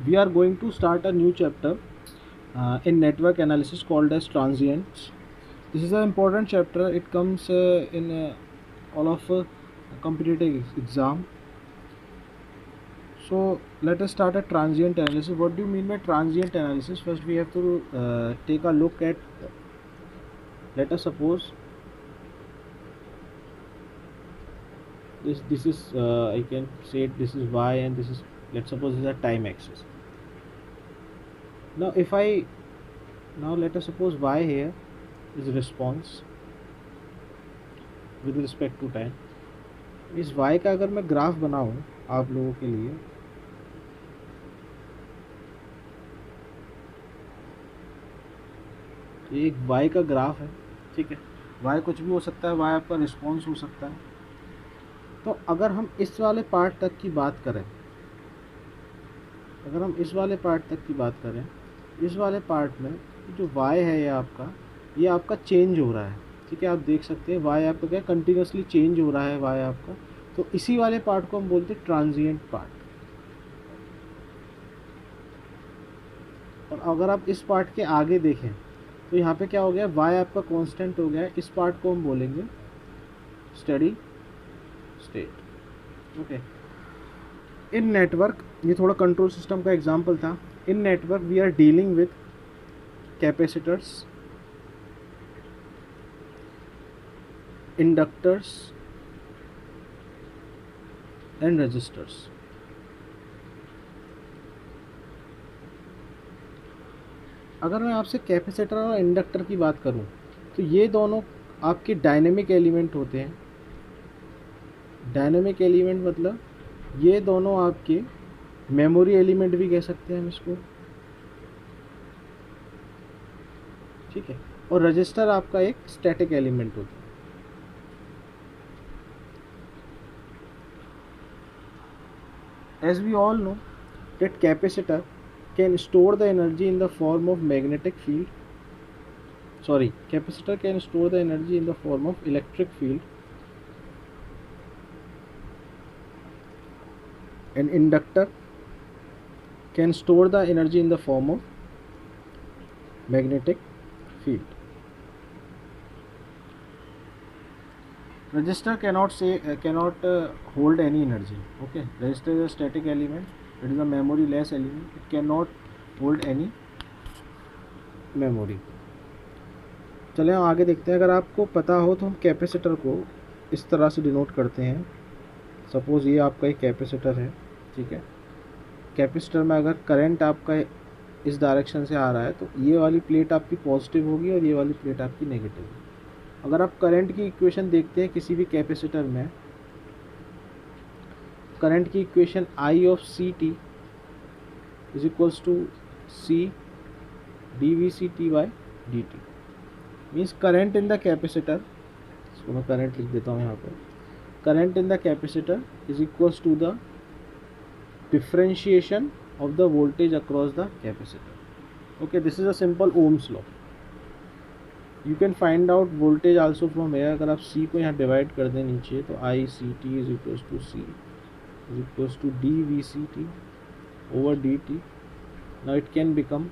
We are going to start a new chapter in network analysis called as transients. This is an important chapter. It comes in all of competitive exam. So let us start a transient analysis. What do you mean by transient analysis? First we have to take a look at, let us suppose this is I can say this is y and this is, let's suppose this is a time axis. Now if I now let us suppose y here is response with respect to time. इस y का अगर मैं graph बनाऊं आप लोगों के लिए, ये एक y का ग्राफ है, ठीक है। y कुछ भी हो सकता है, y आपका रिस्पॉन्स हो सकता है। तो अगर हम इस वाले पार्ट तक की बात करें, अगर हम इस वाले पार्ट तक की बात करें, इस वाले पार्ट में जो y है ये आपका चेंज हो रहा है, ठीक है। आप देख सकते हैं y आपका क्या कंटिन्यूसली चेंज हो रहा है y आपका। तो इसी वाले पार्ट को हम बोलते हैं ट्रांजिएंट पार्ट। और अगर आप इस पार्ट के आगे देखें तो यहाँ पे क्या हो गया, y आपका कांस्टेंट हो गया है। इस पार्ट को हम बोलेंगे steady state. Okay, in network, ये थोड़ा कंट्रोल सिस्टम का एग्जांपल था। In network we are dealing with capacitors, inductors and resistors. अगर मैं आपसे कैपेसिटर और इंडक्टर की बात करूं तो ये दोनों आपके डायनेमिक एलिमेंट होते हैं। डायनेमिक एलिमेंट मतलब ये दोनों आपके मेमोरी एलिमेंट भी कह सकते हैं हम इसको, ठीक है। और रजिस्टर आपका एक स्टैटिक एलिमेंट होता है। As we all know that capacitor can store the energy in the form of magnetic field. Sorry, capacitor can store the energy in the form of electric field. An inductor can store the energy in the form of magnetic field. Resistor cannot hold any energy. Okay, resistor is a static element. It is a memory less element. It cannot hold any memory. चलें आगे देखते हैं। अगर आपको पता हो तो हम कैपेसिटर को इस तरह से डिनोट करते हैं। सपोज ये आपका एक कैपेसिटर है, ठीक है। कैपेसिटर में अगर करंट आपका इस डायरेक्शन से आ रहा है तो ये वाली प्लेट आपकी पॉजिटिव होगी और ये वाली प्लेट आपकी नेगेटिव होगी। अगर आप करंट की इक्वेशन देखते हैं किसी भी कैपेसिटर में, करंट की equation I of C T is equals to C D V C T by D T. Means current in the capacitor, इसको मैं करंट लिख देता हूँ यहाँ पर, current in the capacitor is equals to the differentiation of the voltage across the capacitor. Okay, this is a simple Ohm's law. You can find out voltage also from here. अगर आप C को यहाँ divide कर दें नीचे तो I C T is equals to C is equals to D V C T over D T. Now it can become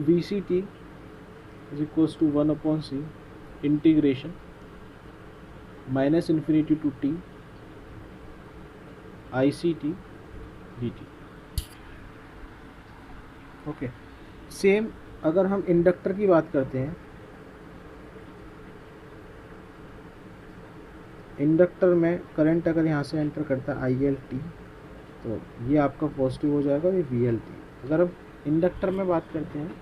V C T is equals to 1 upon C integration minus infinity to T ICT dt. Okay, same अगर हम inductor की बात करते हैं, inductor में current अगर यहाँ से एंटर करता है ILT तो ये आपका पॉजिटिव हो जाएगा, ये VLT। अगर हम इंडक्टर में बात करते हैं,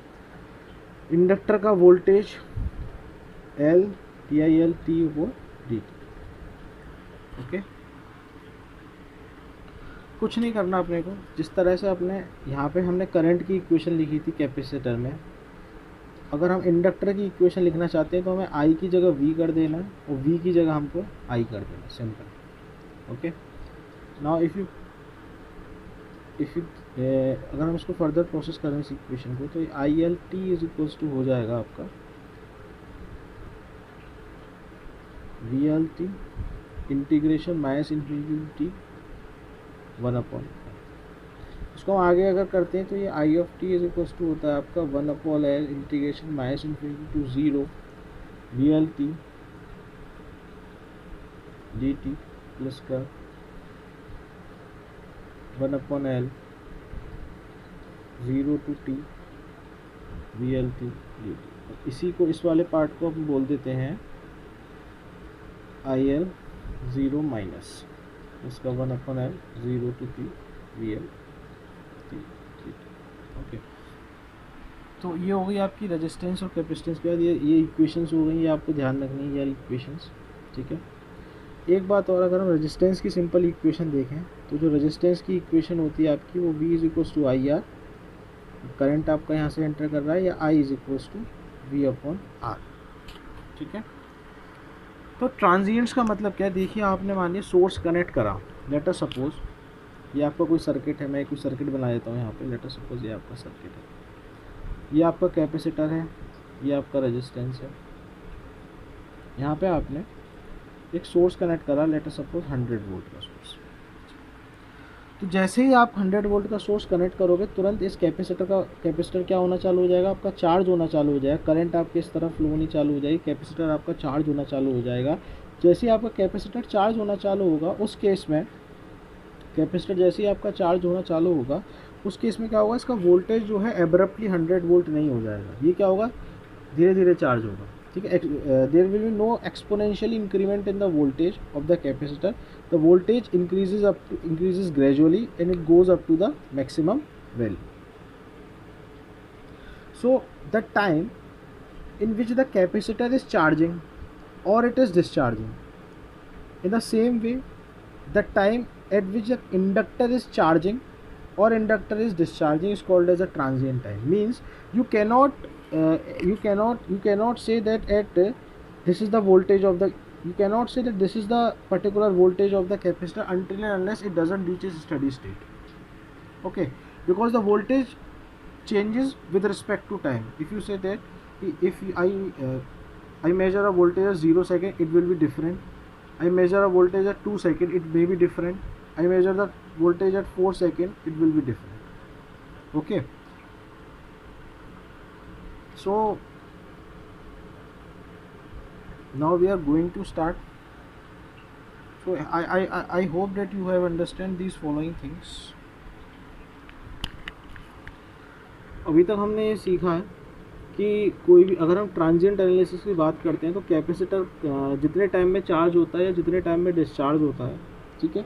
इंडक्टर का वोल्टेज L TILT वो dt। ओके, कुछ नहीं करना अपने को। जिस तरह से अपने यहाँ पे हमने करंट की इक्वेशन लिखी थी कैपेसिटर में, अगर हम इंडक्टर की इक्वेशन लिखना चाहते हैं तो हमें I की जगह V कर देना है और V की जगह हमको I कर देना है, simple. Okay, now if you अगर हम इसको फर्दर प्रोसेस करें इस इक्वेशन को तो ILT इज इक्वल्स टू हो जाएगा आपका VLT integration minus infinity 1 upon, इसको हम आगे अगर करते हैं तो ये I of T is equal to होता है आपका 1 upon L integration minus infinity to 0 V L T D T plus का 1 upon L 0 to T V L T D T. इसी को, इस वाले पार्ट को हम बोल देते हैं आई एल 0 माइनस इसका 1 upon L 0 to T V L T. Okay, तो ये हो गई आपकी रेजिस्टेंस और कैपेसिटेंस के बाद ये इक्वेशंस हो गई, ये आपको ध्यान रखनी है यार इक्वेशंस, ठीक है। एक बात और, अगर हम रेजिस्टेंस की सिंपल इक्वेशन देखें तो जो रेजिस्टेंस की इक्वेशन होती है आपकी वो V is equals to I R, current आपका यहाँ से एंटर कर रहा है, या I is equals to V upon R, ठीक है। तो ट्रांजिएंट्स का मतलब क्या है, देखिए आपने मानिए सोर्स कनेक्ट करा, लेट अस सपोज ये आपका कोई सर्किट है, मैं कोई सर्किट बना देता हूँ यहाँ पे, लेट अस सपोज ये आपका सर्किट है, ये आपका कैपेसिटर है, ये आपका रेजिस्टेंस है, यहाँ पे आपने एक सोर्स कनेक्ट करा, लेट अस सपोज 100 वोल्ट का सोर्स। तो जैसे ही आप 100 वोल्ट का सोर्स कनेक्ट करोगे तुरंत इस कैपेसिटर क्या होना चालू हो जाएगा, आपका चार्ज होना चालू हो जाएगा, करंट आपके इस तरफ फ्लो होनी चालू हो जाएगी, कैपेसिटर आपका चार्ज होना चालू हो जाएगा। जैसे ही आपका कैपेसिटर चार्ज होना चालू होगा उस केस में, कैपेसिटर जैसे ही आपका चार्ज होना चालू होगा उस केस में क्या होगा, इसका वोल्टेज जो है एब्रप्टली 100 वोल्ट नहीं हो जाएगा, ये क्या होगा, धीरे धीरे चार्ज होगा, ठीक है। There will be no exponential increment in the voltage of the capacitor, the voltage increases gradually and it goes up to the maximum value. So the time in which the capacitor is charging or it is discharging, in the same way the time at which the inductor is charging or inductor is discharging is called as a transient time. Means you cannot say that at this is the voltage of the, you cannot say that this is the particular voltage of the capacitor until and unless it doesn't reach its steady state, okay, because the voltage changes with respect to time. If you say that if I measure a voltage at 0 second, it will be different. I measure a voltage at 2 second, it may be different. I measure the voltage at 4 second, it will be different, okay. So now we are going to start. So I hope that you have understand these following things. अभी तक हमने ये सीखा है कि कोई भी, अगर हम ट्रांजिएंट एनालिसिस की बात करते हैं तो कैपेसिटर जितने टाइम में चार्ज होता है या जितने टाइम में डिस्चार्ज होता है, ठीक है,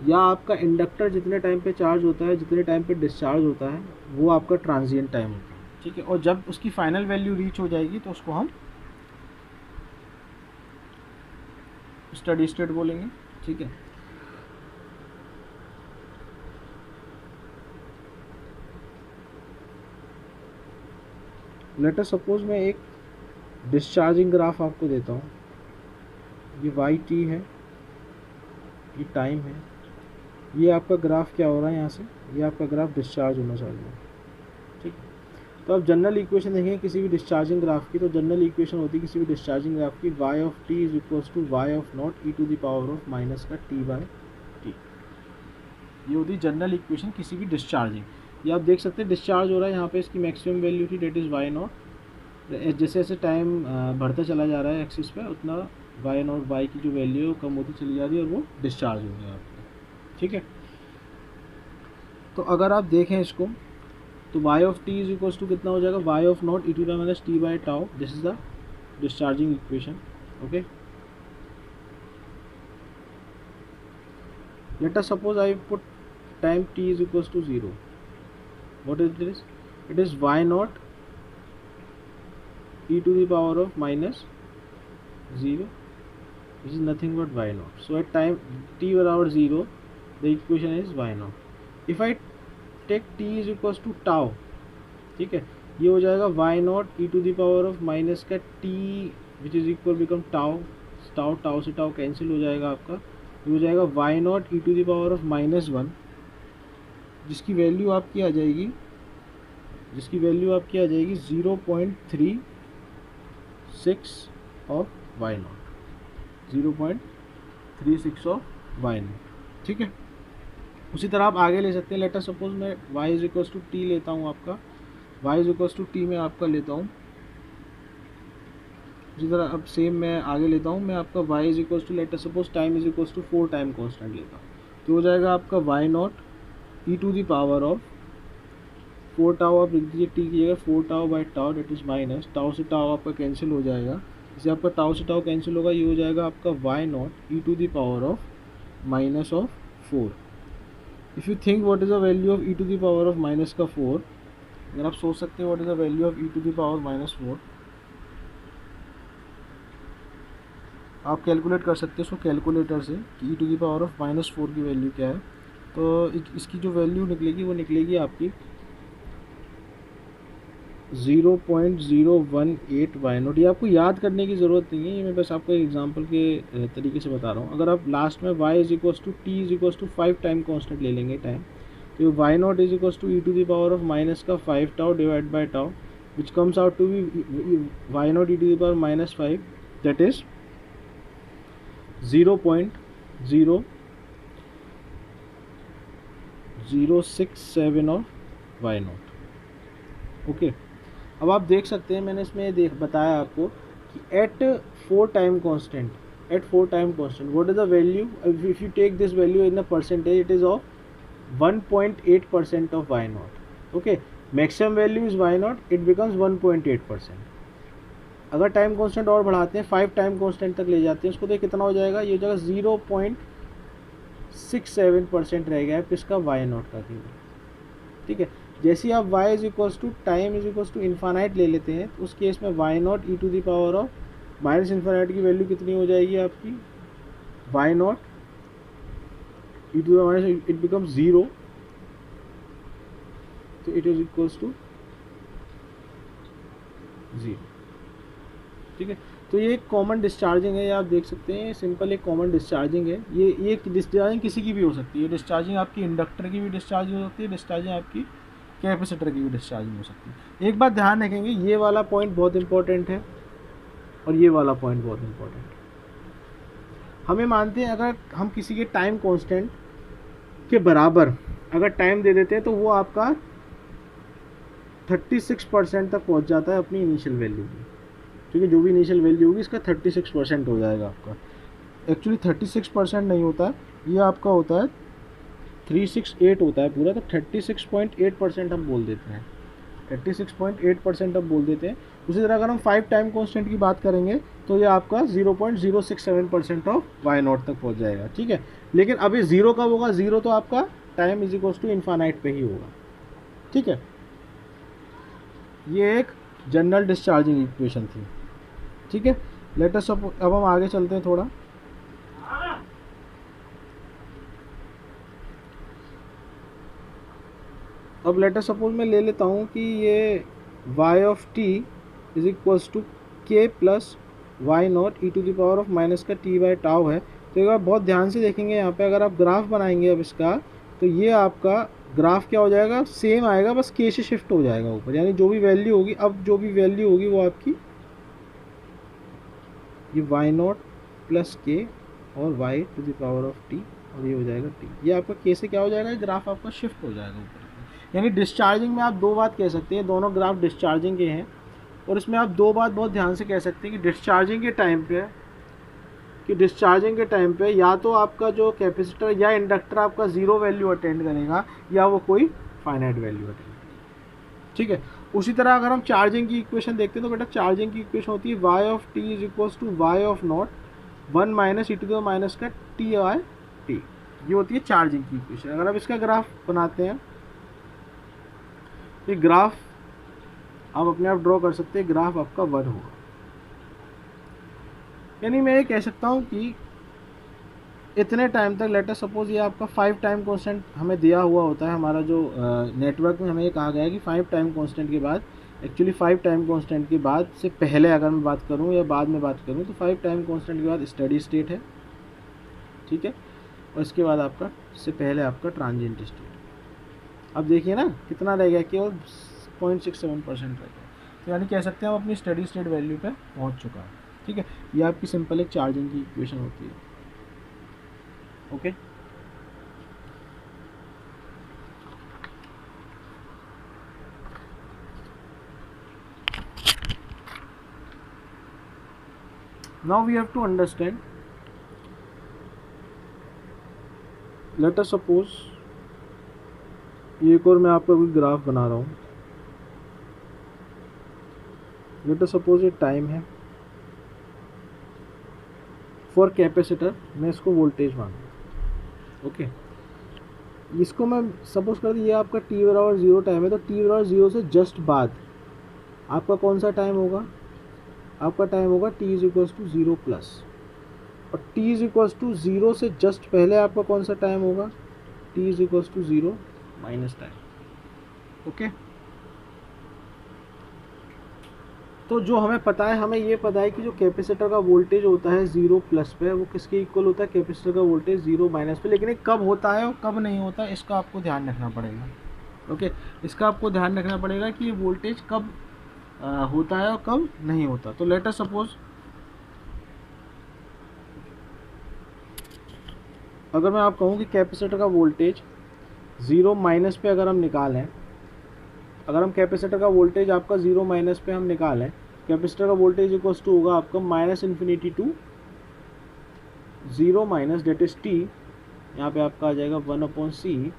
या आपका इंडक्टर जितने टाइम पे चार्ज होता है जितने टाइम पे डिस्चार्ज होता है, वो आपका ट्रांजिएंट टाइम होता है, ठीक है। और जब उसकी फाइनल वैल्यू रीच हो जाएगी तो उसको हम स्टेडी स्टेट बोलेंगे, ठीक है। लेट अस सपोज मैं एक डिस्चार्जिंग ग्राफ आपको देता हूँ, ये वाई टी है, ये टाइम है, ये आपका ग्राफ क्या हो रहा है, यहाँ से ये आपका ग्राफ डिस्चार्ज होना चालू है, ठीक है। तो आप जनरल इक्वेशन देखेंगे किसी भी डिस्चार्जिंग ग्राफ की, तो जनरल इक्वेशन होती है किसी भी डिस्चार्जिंग ग्राफ की, Y of T is equals to Y of naught E to the power of minus का टी बाय टी, ये होती है जनरल इक्वेशन किसी भी डिस्चार्जिंग। ये आप देख सकते हैं डिस्चार्ज हो रहा है, यहाँ पे इसकी मैक्सिमम वैल्यू थी डेट इज़ वाई नॉट, जैसे जैसे टाइम बढ़ता चला जा रहा है एक्सिस पे उतना वाई नॉट वाई की जो वैल्यू है वो कम होती चली जा रही है और वो डिस्चार्ज हो गया आपको, ठीक है। तो अगर आप देखें इसको तो y of t is equals to कितना हो जाएगा, y of naught E to the minus t by tau, this is the discharging equation, okay. Let us suppose I put time t is equals to 0, what is this, it is y naught e to the power of minus 0, which is nothing but y naught. So at time t बराबर 0, the equation is y naught. If I take t is equals to tau, ठीक है, ये हो जाएगा y naught e to the power of minus का t which is equal become tau, tau से tau cancel हो जाएगा आपका, ये हो जाएगा y naught e to the power of minus 1, जिसकी वैल्यू आपकी आ जाएगी 0.36 of y naught, 0.36 of y naught, ठीक है। उसी तरह आप आगे ले सकते हैं। लेट अस सपोज मैं y is equals to t लेता हूँ आपका, y is equals to t मैं आपका लेता हूँ। इसी तरह अब सेम मैं आगे लेता हूँ, मैं आपका y is equals to let us suppose time is equals to 4 time constant लेता हूँ, तो हो जाएगा आपका y naught E to the power of 4 tau, आप लिख दीजिए टी की जगह 4 tau by tau, that is minus tau से टाउ आपका कैंसिल हो जाएगा, इसे आपका टाउ से टाउ कैंसिल होगा, ये हो जाएगा आपका y naught E to the power of minus of 4। If you think what is the value of e to the power of minus का 4, अगर आप सोच सकते हैं what is the value of e to the power minus 4, आप calculate कर सकते हैं उसको कैलकुलेटर से कि e to the power of minus 4 की वैल्यू क्या है। तो इसकी जो वैल्यू निकलेगी वो निकलेगी आपकी 0.018 वाई नोट। ये आपको याद करने की ज़रूरत नहीं है, ये मैं बस आपको एक एग्जांपल के तरीके से बता रहा हूँ। अगर आप लास्ट में y is equals to t is equals to 5 time constant ले लेंगे टाइम, तो y naught is equals to e to the power of minus का 5 tau divide by tau, which comes out to be y naught E to the power minus 5, that is 0.0067 of y naught. Okay, अब आप देख सकते हैं मैंने इसमें बताया आपको कि at 4 time constant what is the value, if you take this value in a percentage it is of 1.8% of y naught. Okay, maximum value is y naught, it becomes 1.8%। अगर टाइम कांस्टेंट और बढ़ाते हैं 5 time constant तक ले जाते हैं उसको, तो कितना हो जाएगा, ये हो जाएगा 0.67% रह गया है किसका, वाई नॉट का केवल। ठीक है, जैसे ही आप y is equals to time is equals to infinite ले लेते हैं, तो उस केस में y naught E to the power of minus infinite की वैल्यू कितनी हो जाएगी आपकी, y naught E to the minus, it becomes 0, तो इट इज इक्वल्स टू 0। ठीक है, तो ये एक कॉमन डिस्चार्जिंग है, ये आप देख सकते हैं, सिंपल एक कॉमन डिस्चार्जिंग है। ये डिस्चार्जिंग किसी की भी हो सकती है, डिस्चार्जिंग आपकी इंडक्टर की भी डिस्चार्ज हो सकती है, डिस्चार्जिंग आपकी कैपेसिटर की भी डिस्चार्जिंग हो सकती है। एक बात ध्यान रखेंगे, ये वाला पॉइंट बहुत इंपॉर्टेंट है और ये वाला पॉइंट बहुत इंपॉर्टेंट है। हमें मानते हैं अगर हम किसी के टाइम कांस्टेंट के बराबर अगर टाइम दे देते हैं तो वो आपका 36% तक पहुंच जाता है अपनी इनिशियल वैल्यू की। ठीक है, जो भी इनिशियल वैल्यू होगी इसका 36% हो जाएगा आपका। एक्चुअली 36% नहीं होता, ये आपका होता है 368 होता है पूरा, तो 36.8% हम बोल देते हैं, 36.8% हम बोल देते हैं। उसी तरह अगर हम 5 टाइम कांस्टेंट की बात करेंगे तो ये आपका 0.067% ऑफ वाई नॉट तक पहुंच जाएगा। ठीक है, लेकिन अभी 0 कब होगा, 0 तो आपका time is equals to infinite पे ही होगा। ठीक है, ये एक जनरल डिस्चार्जिंग इक्वेशन थी। ठीक है, लेट अस अब हम आगे चलते हैं थोड़ा। अब लेट अस सपोज मैं ले लेता हूँ कि ये y of t is equals to k plus y naught E to the power of minus का t बाई टाउ है। तो एक बार बहुत ध्यान से देखेंगे यहाँ पे, अगर आप ग्राफ बनाएंगे अब इसका, तो ये आपका ग्राफ क्या हो जाएगा, सेम आएगा, बस k से शिफ्ट हो जाएगा ऊपर, यानी जो भी वैल्यू होगी, अब जो भी वैल्यू होगी वो आपकी ये वाई नॉट प्लस के और y to the power of t, और ये हो जाएगा t, ये आपका k से क्या हो जाएगा, ग्राफ आपका शिफ्ट हो जाएगा ऊपर। यानी डिस्चार्जिंग में आप दो बात कह सकते हैं, दोनों ग्राफ डिस्चार्जिंग के हैं, और इसमें आप दो बात बहुत ध्यान से कह सकते हैं कि डिस्चार्जिंग के टाइम पे या तो आपका जो कैपेसिटर या इंडक्टर आपका 0 वैल्यू अटेंड करेगा या वो कोई फाइनाइट वैल्यू अटेंड करेगा। ठीक है, उसी तरह अगर हम चार्जिंग की इक्वेशन देखते हैं तो बेटा चार्जिंग की इक्वेशन होती है y of t is equals to y of naught 1 minus e to the minus का t बाय t, ये होती है चार्जिंग की इक्वेशन। अगर आप इसका ग्राफ बनाते हैं, ये ग्राफ आप अपने आप ड्रॉ कर सकते हैं, ग्राफ आपका 1 होगा। यानी मैं ये कह सकता हूँ कि इतने टाइम तक, लेट अस सपोज ये आपका 5 टाइम कांस्टेंट हमें दिया हुआ होता है, हमारा जो नेटवर्क में हमें ये कहा गया है कि 5 टाइम कांस्टेंट के बाद, एक्चुअली 5 टाइम कांस्टेंट के बाद से पहले अगर मैं बात करूँ या बाद में बात करूँ, तो 5 टाइम कांस्टेंट के बाद स्टडी स्टेट है। ठीक है, और इसके बाद आपका से पहले आपका ट्रांजिएंट स्टेट। अब देखिए ना कितना रह गया, केवल 0.67% रह गया, तो यानी कह सकते हैं हम अपनी स्टडी स्टेट वैल्यू पे पहुंच चुका है। ठीक है, ये आपकी सिंपल एक चार्जिंग की इक्वेशन होती है। Okay, now we have to understand, let us suppose ये एक और मैं आपको अभी ग्राफ बना रहा हूँ। लेट अस सपोज ये टाइम है फॉर कैपेसिटर, मैं इसको वोल्टेज मानूँ। ओके, इसको मैं सपोज कर दी ये आपका टी बराबर 0 टाइम है, तो टी बराबर 0 से जस्ट बाद आपका कौन सा टाइम होगा? आपका टाइम होगा t is equals to 0 plus, और t इज इक्वल्स टू 0 से जस्ट पहले आपका कौन सा टाइम होगा? t is equals to 0 minus time. Okay, तो जो हमें पता है, हमें ये पता है कि जो कैपेसिटर का वोल्टेज होता है 0 प्लस पे, वो किसके इक्वल होता है? कैपेसिटर का वोल्टेज 0 माइनस पे। लेकिन ये कब होता है और कब नहीं होता, इसका आपको ध्यान रखना पड़ेगा। ओके, इसका आपको ध्यान रखना पड़ेगा कि ये वोल्टेज कब होता है और कब नहीं होता। तो लेट अस सपोज अगर मैं आप कहूँ कि कैपेसिटर का वोल्टेज 0 माइनस पे अगर हम निकालें, अगर हम कैपेसिटर का वोल्टेज आपका 0 माइनस पे हम निकालें, कैपेसिटर का वोल्टेज इक्वल्स टू होगा आपका minus infinity to 0 minus that is T, यहाँ पे आपका आ जाएगा 1/c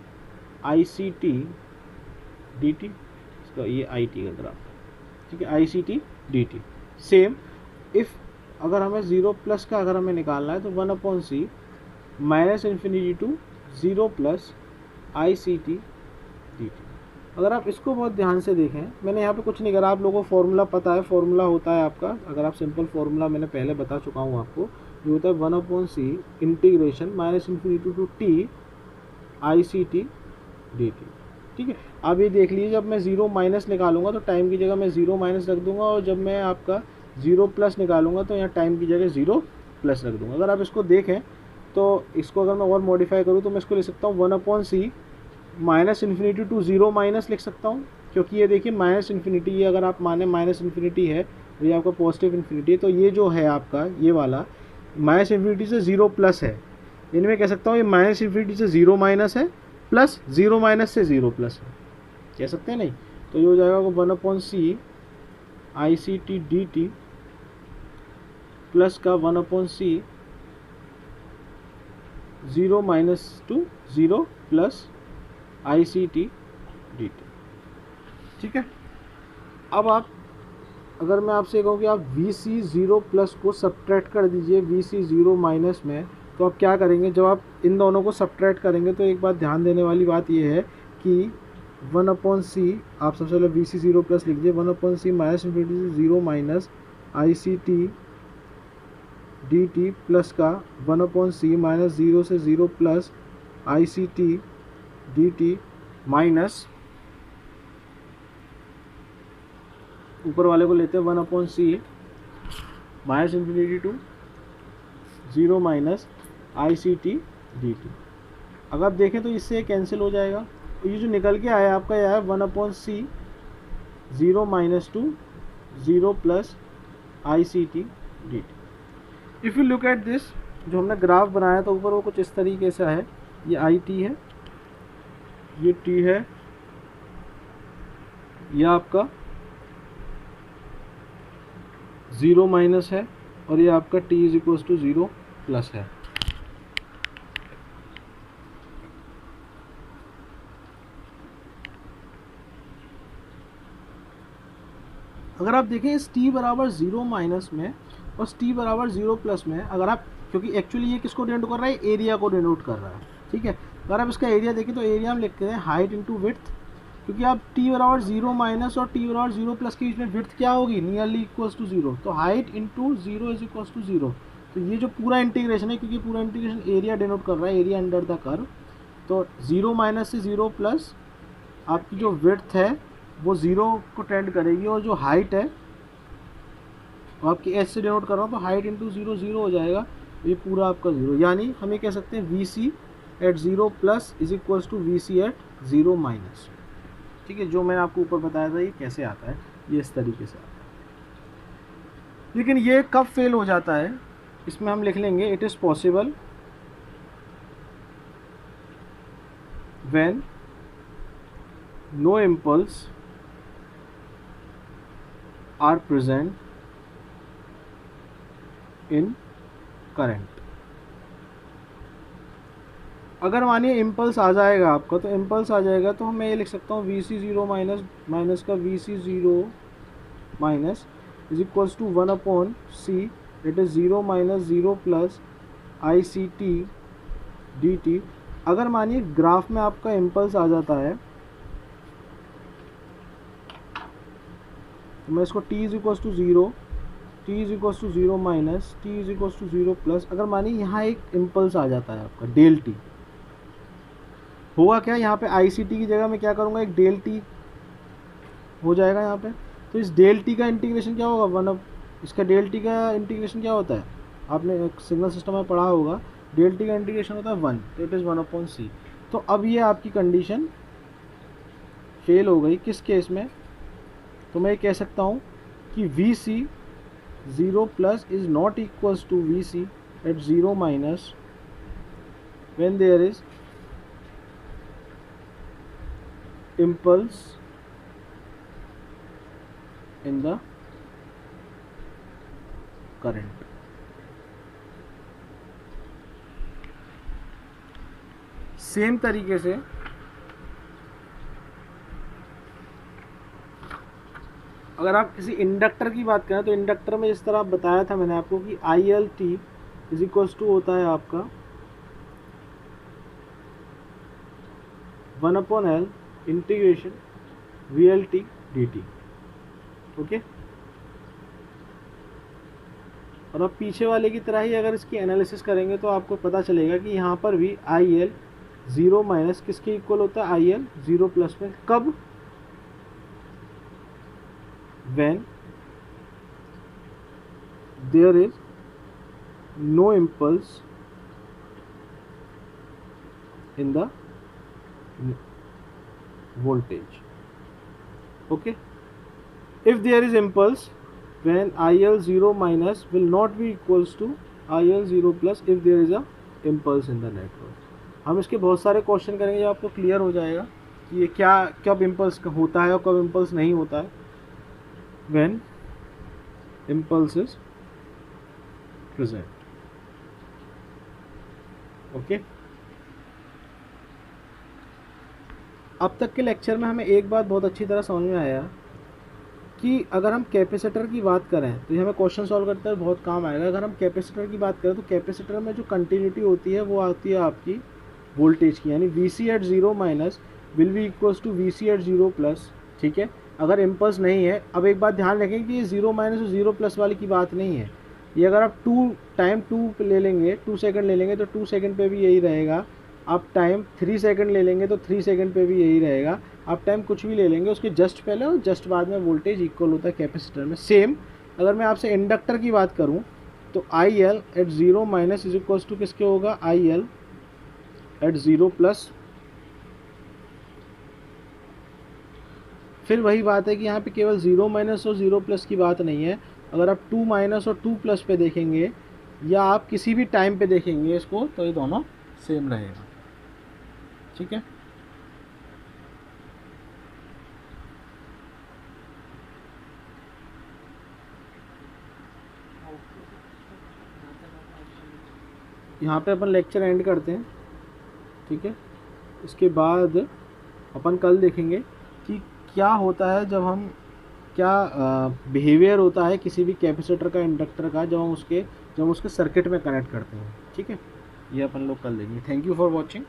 I C T D T, इसका ये आई टी का ग्राफ, ठीक है, I C T D T. Same if अगर हमें 0 प्लस का अगर हमें निकालना है तो 1/c minus infinity to 0 plus I C T D T. अगर आप इसको बहुत ध्यान से देखें, मैंने यहाँ पे कुछ नहीं करा, आप लोगों को फॉर्मूला पता है, फॉर्मूला होता है आपका, अगर आप सिंपल फॉर्मूला मैंने पहले बता चुका हूँ आपको, जो होता है 1/c integration minus infinity to t i C T D T. ठीक है, अब ये देख लीजिए, जब मैं 0 माइनस निकालूंगा तो टाइम की जगह मैं 0 माइनस रख दूंगा, और जब मैं आपका 0 प्लस निकालूंगा तो यहाँ टाइम की जगह 0 प्लस रख दूंगा। अगर आप इसको देखें तो इसको अगर मैं और मॉडिफाई करूँ तो मैं इसको लिख सकता हूँ 1/c minus infinity to 0 minus लिख सकता हूँ, क्योंकि ये देखिए माइनस इन्फिनिटी, ये अगर आप माने माइनस इन्फिनिटी है और ये आपका पॉजिटिव इन्फिनिटी है, तो ये जो है आपका ये वाला माइनस इन्फिनिटी से 0 प्लस है, इनमें कह सकता हूँ ये माइनस इन्फिनिटी से 0 माइनस है प्लस 0 माइनस से 0 प्लस है, कह सकते हैं नहीं? तो ये हो जाएगा 1/c I C T D T plus का 1/c 0 minus to 0 plus I C T D T. ठीक है, अब आप अगर मैं आपसे कहूँ कि आप वी सी 0 प्लस को सब्ट्रैक्ट कर दीजिए वी सी 0 माइनस में, तो आप क्या करेंगे? जब आप इन दोनों को सब्ट्रैक्ट करेंगे तो एक बात ध्यान देने वाली बात यह है कि 1/c आप सबसे पहले वी सी 0 प्लस लिख दीजिए, 1/c माइनस इन्फिनिटी से 0 minus I C T D T plus का 1/c माइनस 0 से 0 प्लस आई C T D T minus ऊपर वाले को लेते हैं 1/c minus infinity to 0 minus I C T D T. अगर आप देखें तो इससे कैंसिल हो जाएगा, ये जो निकल के आया आपका यह है 1/c 0 minus to 0 plus I C T D t. If you look at this, जो हमने ग्राफ बनाया था ऊपर वो कुछ इस तरीके से है, ये आई टी है, ये टी है, ये आपका 0 माइनस है, और ये आपका t is equals to 0 plus है। अगर आप देखें इस t बराबर 0 माइनस में और t बराबर 0 प्लस में, अगर आप, क्योंकि एक्चुअली ये किसको डिनोट कर रहा है? एरिया को डिनोट कर रहा है। ठीक है, अगर आप इसका एरिया देखें तो एरिया हम लिखते हैं हाइट इंटू विड्थ, क्योंकि आप t बराबर 0 माइनस और t बराबर 0 प्लस के बीच में विड्थ क्या होगी? नियरली इक्वल्स टू 0, तो height into 0 is equals to 0। तो ये जो पूरा इंटीग्रेशन है, क्योंकि पूरा इंटीग्रेशन एरिया डिनोट कर रहा है, एरिया अंडर द कर्व, तो 0 माइनस से 0 प्लस आपकी जो विड्थ है वो 0 को टेंड करेगी, और जो हाइट है वो आपकी एच से डिनोट कर रहा हूँ, तो हाइट इंटू 0 0 हो जाएगा, ये पूरा आपका 0। यानी हम ये कह सकते हैं v c at 0 plus is equals to v c at 0 minus. ठीक है, जो मैंने आपको ऊपर बताया था ये कैसे आता है, ये इस तरीके से आता है। लेकिन ये कब फेल हो जाता है, इसमें हम लिख लेंगे it is possible when no impulse are present in current. अगर मानिए इम्पल्स आ जाएगा आपका, तो इम्पल्स आ जाएगा तो मैं ये लिख सकता हूँ V C zero minus minus का V C zero minus is equals to 1/c, it is 0 minus 0 plus I C T D T. अगर मानिए ग्राफ में आपका इम्पल्स आ जाता है तो मैं इसको t is equals to 0, t is equals to 0 minus t is equals to 0 plus, अगर मानिए यहाँ एक इम्पल्स आ जाता है आपका डेल टी, होगा क्या यहाँ पे आई सी टी की जगह मैं क्या करूँगा, एक डेल टी हो जाएगा यहाँ पे। तो इस डेल टी का इंटीग्रेशन क्या होगा, वन अप, इसका डेल टी का इंटीग्रेशन क्या होता है, आपने एक सिग्नल सिस्टम में पढ़ा होगा, डेल टी का इंटीग्रेशन होता है 1, तो इट इज़ 1/c। तो अब ये आपकी कंडीशन फेल हो गई किस केस में, तो मैं ये कह सकता हूँ कि v c 0 plus is not equals to v c at 0 minus when there is impulse in the current। Same तरीके से अगर आप किसी इंडक्टर की बात करें तो इंडक्टर में इस तरह बताया था मैंने आपको कि i l t is equals to होता है आपका 1/L integration v L T D t. Okay, और अब पीछे वाले की तरह ही अगर इसकी एनालिसिस करेंगे तो आपको पता चलेगा कि यहाँ पर भी आई एल 0 माइनस किसके इक्वल होता है, आई एल 0 प्लस में, कब, when there is no impulse in the voltage। okay, if there is impulse when IL 0 minus will not be equals to IL 0 plus if there is a impulse in the network। हम इसके बहुत सारे question करेंगे, आपको clear हो जाएगा कि ये क्या कब इम्पल्स होता है और कब इम्पल्स नहीं होता है, when impulse is present। okay, अब तक के लेक्चर में हमें एक बात बहुत अच्छी तरह समझ में आया कि अगर हम कैपेसिटर की बात करें तो ये हमें क्वेश्चन सॉल्व करते हैं बहुत काम आएगा। अगर हम कैपेसिटर की बात करें तो कैपेसिटर में जो कंटिन्यूटी होती है वो आती है आपकी वोल्टेज की, यानी v c at 0 minus will be equals to v c at 0 plus. ठीक है, अगर इम्पल्स नहीं है, अब एक बात ध्यान रखें कि ये 0 माइनस और 0 प्लस वाली की बात नहीं है, ये अगर आप टाइम 2 ले लेंगे, 2 सेकंड ले लेंगे तो 2 सेकंड पे भी यही रहेगा, आप टाइम 3 सेकंड ले लेंगे तो 3 सेकंड पे भी यही रहेगा, आप टाइम कुछ भी ले लेंगे उसके जस्ट पहले और जस्ट बाद में वोल्टेज इक्वल होता है कैपेसिटर में। सेम अगर मैं आपसे इंडक्टर की बात करूं तो i l at 0 minus is equals to किसके होगा, आई एल एट 0 प्लस। फिर वही बात है कि यहाँ पे केवल 0 माइनस और 0 प्लस की बात नहीं है, अगर आप 2 माइनस और 2 प्लस पे देखेंगे या आप किसी भी टाइम पे देखेंगे इसको तो ये दोनों सेम रहेगा। ठीक है, यहाँ पे अपन लेक्चर एंड करते हैं। ठीक है, इसके बाद अपन कल देखेंगे कि क्या होता है जब हम क्या बिहेवियर होता है किसी भी कैपेसिटर का, इंडक्टर का, जब हम उसके सर्किट में कनेक्ट करते हैं। ठीक है, ये अपन लोग कल देखेंगे। Thank you for watching.